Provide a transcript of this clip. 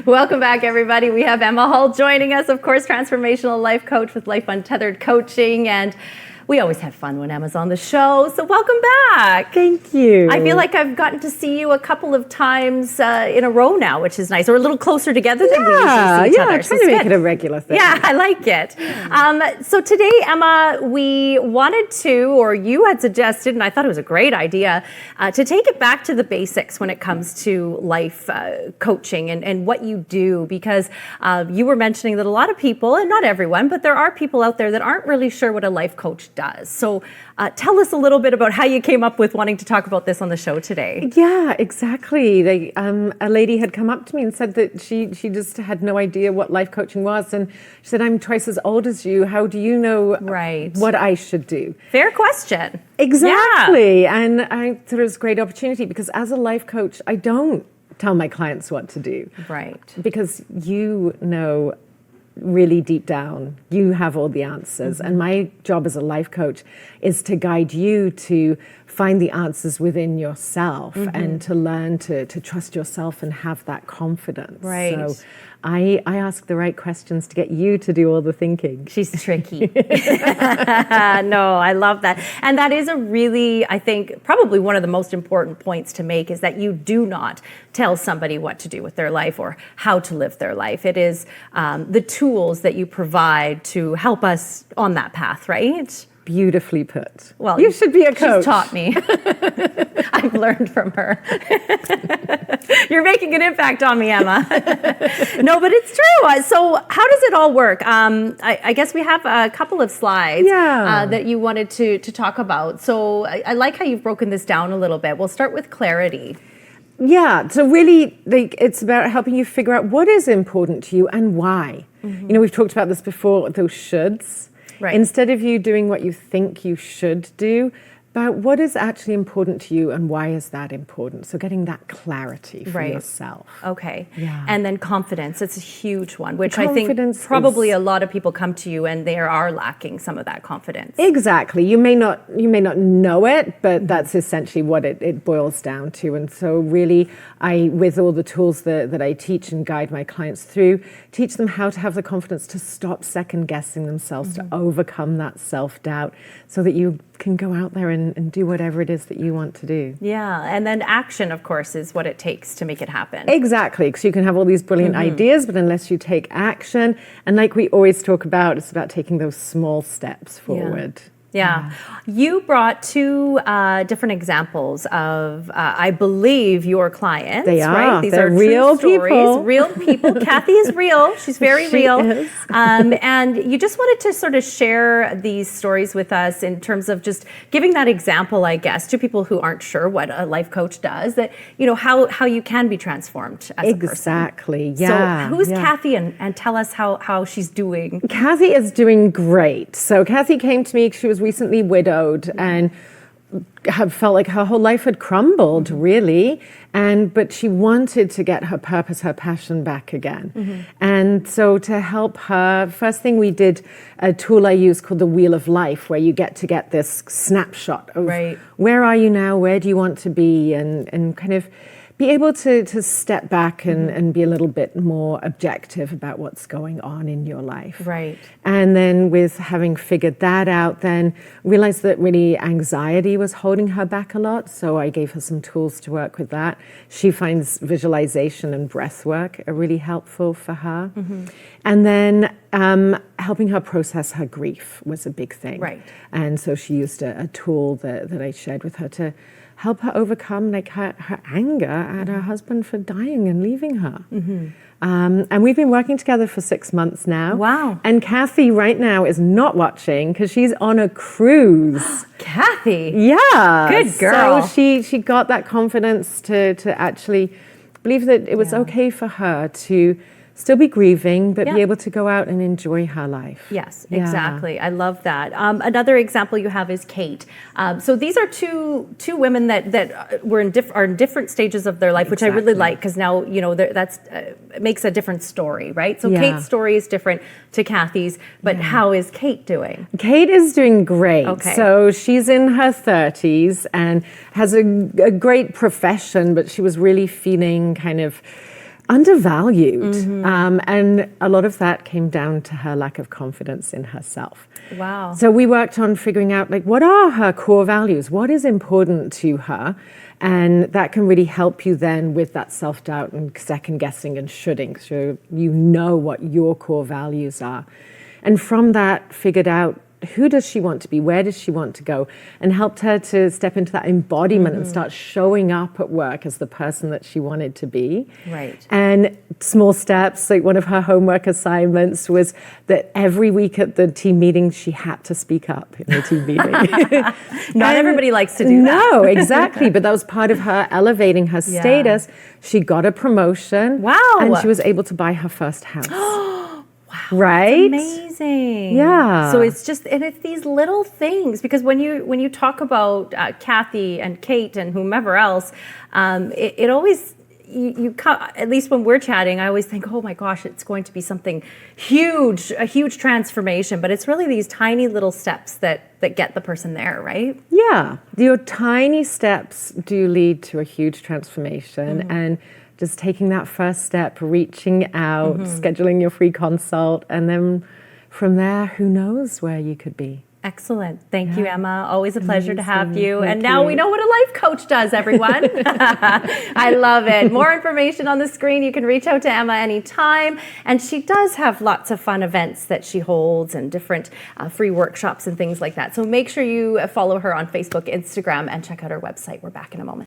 Welcome back, everybody. We have Emma Hull joining us, of course, transformational life coach with Life Untethered Coaching. And we always have fun when Emma's on the show. So welcome back. Thank you. I feel like I've gotten to see you a couple of times in a row now, which is nice. We're a little closer together than we usually see each other. I'm trying to make it a regular thing. Yeah, I like it. So today, Emma, we wanted to, or you had suggested, and I thought it was a great idea, to take it back to the basics when it comes to life coaching and what you do, because you were mentioning that a lot of people, and not everyone, but there are people out there that aren't really sure what a life coach does. So tell us a little bit about how you came up with wanting to talk about this on the show today. Yeah, exactly. A lady had come up to me and said that she just had no idea what life coaching was. And she said, I'm twice as old as you. How do you know what I should do? Fair question. Exactly. Yeah. And I thought it was a great opportunity because as a life coach, I don't tell my clients what to do. Right. Because you know really deep down, you have all the answers. Mm-hmm. And my job as a life coach is to guide you to find the answers within yourself and to learn to trust yourself and have that confidence. Right. So I ask the right questions to get you to do all the thinking. She's tricky. No, I love that. And that is a really, I think, probably one of the most important points to make is that you do not tell somebody what to do with their life or how to live their life. It is the tools that you provide to help us on that path, right? Beautifully put. Well, you should be a coach. She's taught me. I've learned from her. You're making an impact on me, Emma. No, but it's true. So how does it all work? I guess we have a couple of slides that you wanted to talk about. So I like how you've broken this down a little bit. We'll start with clarity. Yeah, so really, it's about helping you figure out what is important to you and why. Mm-hmm. You know, we've talked about this before, those shoulds. Right. Instead of you doing what you think you should do, but what is actually important to you and why is that important? So getting that clarity for yourself. Okay. Yeah. And then confidence, it's a huge one, which I think probably a lot of people come to you and they are lacking some of that confidence. Exactly. You may not know it, but that's essentially what it boils down to. And so really, with all the tools that I teach and guide my clients through, teach them how to have the confidence to stop second guessing themselves, to overcome that self-doubt so that you can go out there and do whatever it is that you want to do. Yeah, and then action, of course, is what it takes to make it happen. Exactly, because you can have all these brilliant ideas, but unless you take action, and like we always talk about, it's about taking those small steps forward. Yeah. You brought two different examples of, I believe, your clients. They are. Right? These They're are real true stories. people. Real people. Cathy is real. She's very real. Is. And you just wanted to sort of share these stories with us in terms of just giving that example, I guess, to people who aren't sure what a life coach does, that, you know, how you can be transformed as a person. Exactly. Yeah. So who's Cathy and tell us how she's doing? Cathy is doing great. So Cathy came to me, she was recently widowed and had felt like her whole life had crumbled, really. But she wanted to get her purpose, her passion back again. And so to help her, first thing we did a tool I use called the Wheel of Life, where you get this snapshot of where are you now, where do you want to be, and kind of be able to step back and be a little bit more objective about what's going on in your life. Right. And then with having figured that out, then realized that really anxiety was holding her back a lot. So I gave her some tools to work with that. She finds visualization and breath work are really helpful for her. And then helping her process her grief was a big thing. Right. And so she used a tool that I shared with her to help her overcome like her anger at her husband for dying and leaving her. And we've been working together for 6 months now. Wow. And Cathy right now is not watching because she's on a cruise. Cathy. Yeah. Good girl. So she got that confidence to actually believe that it was okay for her to still be grieving, but be able to go out and enjoy her life. Yes, exactly. I love that. Another example you have is Kate. So these are two women that were are in different stages of their life, which I really like because now that's makes a different story, right? So Kate's story is different to Cathy's, but how is Kate doing? Kate is doing great. Okay. So she's in her 30s and has a great profession, but she was really feeling kind of undervalued. And a lot of that came down to her lack of confidence in herself. Wow. So we worked on figuring out, like, what are her core values? What is important to her? And that can really help you then with that self-doubt and second guessing and shoulding. So you know what your core values are. And from that, figured out, who does she want to be? Where does she want to go? And helped her to step into that embodiment and start showing up at work as the person that she wanted to be. Right. And small steps, like one of her homework assignments was that every week at the team meeting, she had to speak up in the team meeting. Not everybody likes to do that. No, exactly. But that was part of her elevating her status. She got a promotion. Wow. And she was able to buy her first house. Wow, right? that's amazing. Yeah. So it's just, and it's these little things, because when you talk about Cathy and Kate and whomever else, it always, at least when we're chatting, I always think, oh my gosh, it's going to be something huge, a huge transformation. But it's really these tiny little steps that get the person there, right? Yeah. Your tiny steps do lead to a huge transformation. And just taking that first step, reaching out, scheduling your free consult, and then from there, who knows where you could be. Excellent. Thank you, Emma. Always a pleasure to have you. And now we know what a life coach does, everyone. I love it. More information on the screen. You can reach out to Emma anytime. And she does have lots of fun events that she holds and different free workshops and things like that. So make sure you follow her on Facebook, Instagram, and check out her website. We're back in a moment.